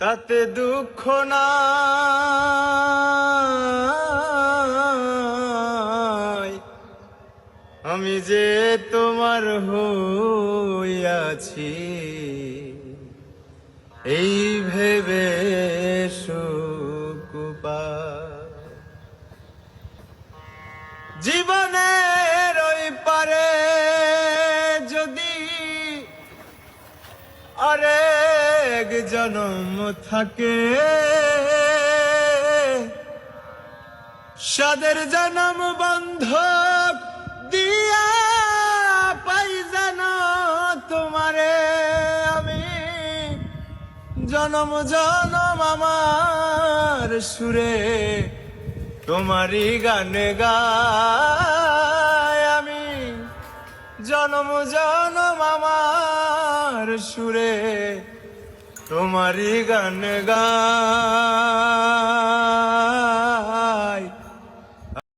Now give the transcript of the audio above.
তাতে দুঃখ নাই, আমি যে তোমার হইয়াছি এই ভেবে সুখ পাই। জীবনের ওই পারে যদি আরেক জন্ম থাকে, সাদের জন্ম বন্ধক দিয়া পাই যেন তোমারে আমি। জনম জনম আমার সুরে তোমারই গান গাই আমি। জনম জনম আমার সুরে তোমারই গান গাই।